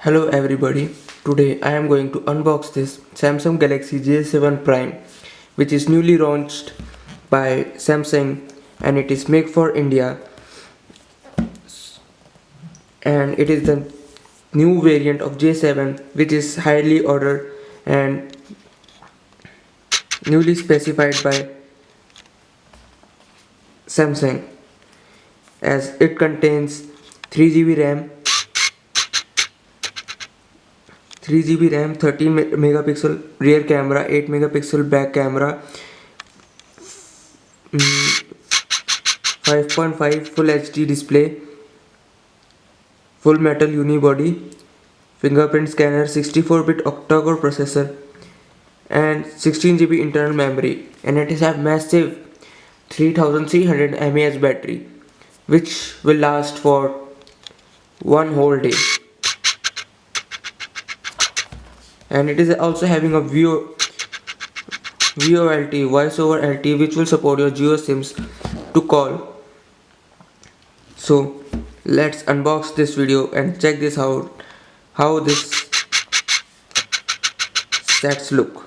Hello everybody, today I am going to unbox this Samsung Galaxy J7 Prime, which is newly launched by Samsung and it is made for India, and it is the new variant of J7 which is highly ordered and newly specified by Samsung, as it contains 3 GB RAM, 3 GB RAM, 13 megapixel rear camera, 8 megapixel back camera, 5.5 Full HD display, full metal unibody, fingerprint scanner, 64-bit octa-core processor, and 16 GB internal memory, and it has a massive 3300 mAh battery, which will last for one whole day. And it is also having a VoLTE, voice over LTE, which will support your Jio SIMs to call. So let's unbox this video and check this out, how this sets look.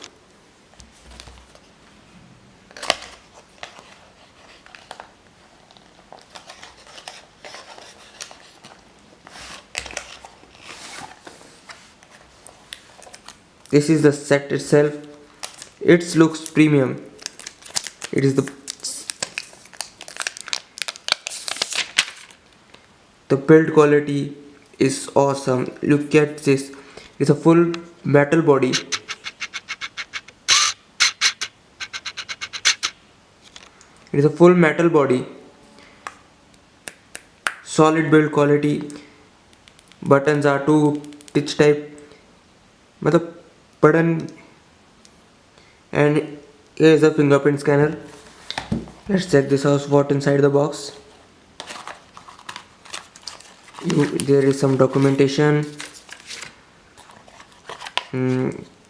This is the set itself. It looks premium. It is the build quality is awesome. Look at this. It's a full metal body. It is a full metal body. Solid build quality. Buttons are two pitch type. मतलब button, and here is the fingerprint scanner. Let's check this out. What inside the box. There is some documentation,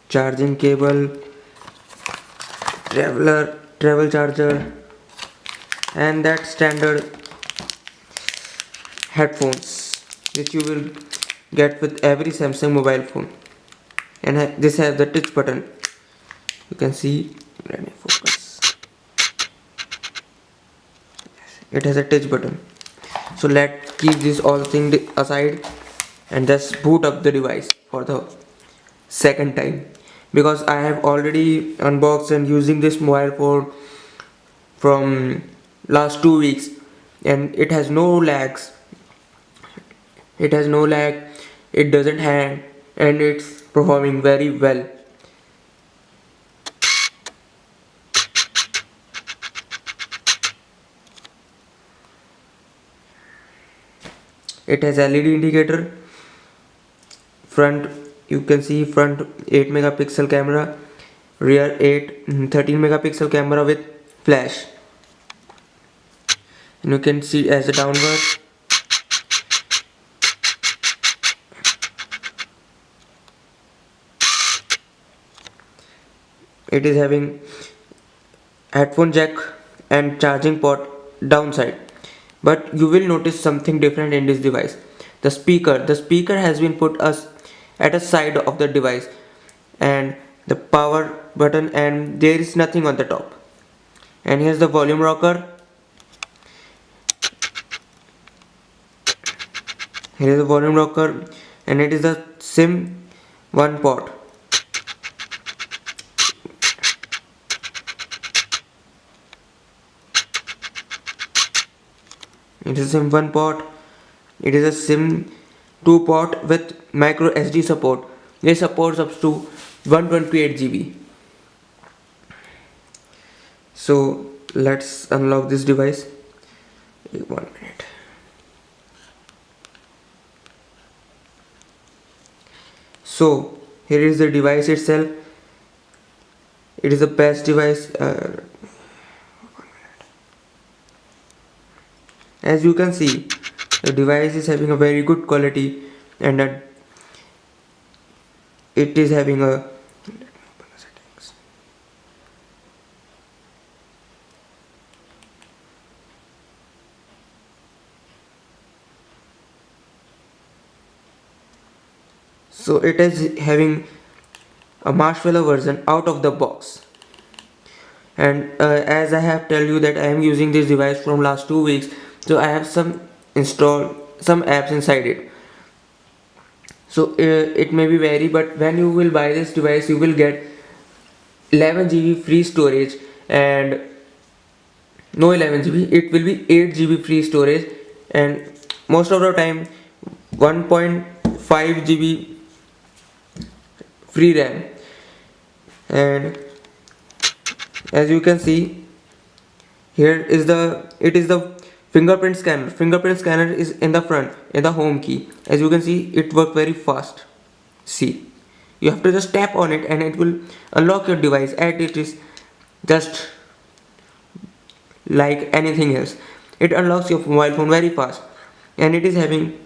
charging cable, travel charger, and that standard headphones which you will get with every Samsung mobile phone. And this has the touch button. You can see, let me focus. It has a touch button. So let's keep this all thing aside and just boot up the device for the second time, because I have already unboxed and using this mobile phone from last 2 weeks, and it has no lags. It has no lag, it doesn't hang, and it's performing very well. It has LED indicator, front, you can see front 8 megapixel camera, rear 13 megapixel camera with flash, and you can see as a downward. It is having headphone jack and charging port downside, but you will notice something different in this device. The speaker has been put us at a side of the device, and the power button, and there is nothing on the top. And here's the volume rocker. Here is the volume rocker, and it is the SIM one port. It is a SIM 1 port. It is a SIM 2 port with micro SD support. It supports up to 128 GB. So let's unlock this device. 1 minute. So here is the device itself. It is the best device. As you can see, the device is having a very good quality, and it is having a, let me open the settings. So it is having a marshmallow version out of the box. And as I have tell you that I am using this device from last 2 weeks, so I have some apps inside it. So it may be vary, but when you will buy this device you will get 11 GB free storage, and no 11 GB, it will be 8 GB free storage, and most of the time 1.5 GB free RAM. And as you can see, here is the fingerprint scanner is in the front, in the home key. As you can see, it works very fast. See, you have to just tap on it and it will unlock your device, and it is just like anything else. It unlocks your mobile phone very fast, and it is having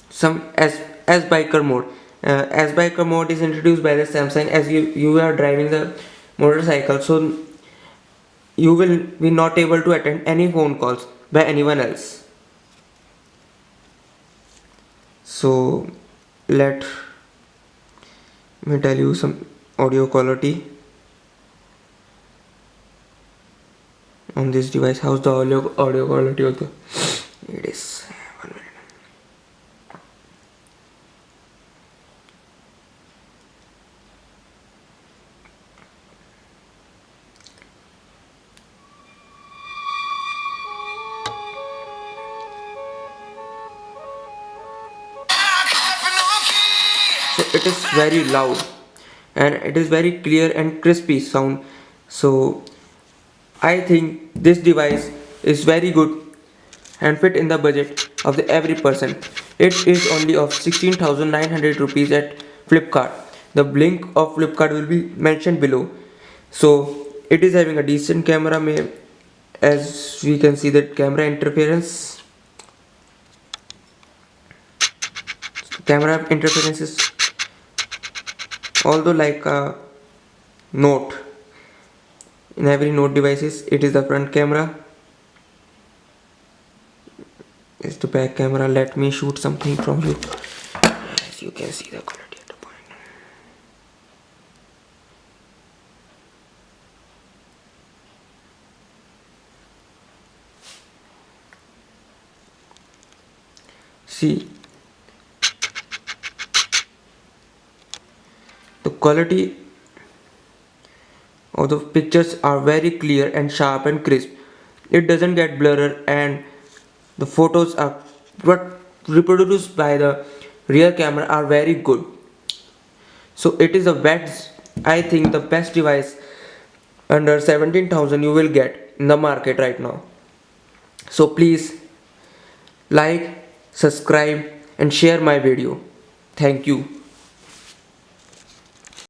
some as biker mode. As biker mode is introduced by the Samsung. As you are driving the motorcycle, so you will be not able to attend any phone calls by anyone else. So let me tell you some audio quality on this device. How's the audio quality of the it is 1 minute. So it is very loud and it is very clear and crispy sound. So I think this device is very good and fit in the budget of the every person. It is only of 16,900 rupees at Flipkart. The link of Flipkart will be mentioned below. So it is having a decent camera, as we can see that camera interference is although like a note. In every note devices, it is the front camera. It's the back camera. Let me shoot something from you. As you can see the quality at the point. See, the quality of the pictures are very clear and sharp and crisp. It doesn't get blurred, and the photos are what reproduced by the rear camera are very good. So it is the best, I think the best device under 17,000 you will get in the market right now. So please like, subscribe and share my video. Thank you.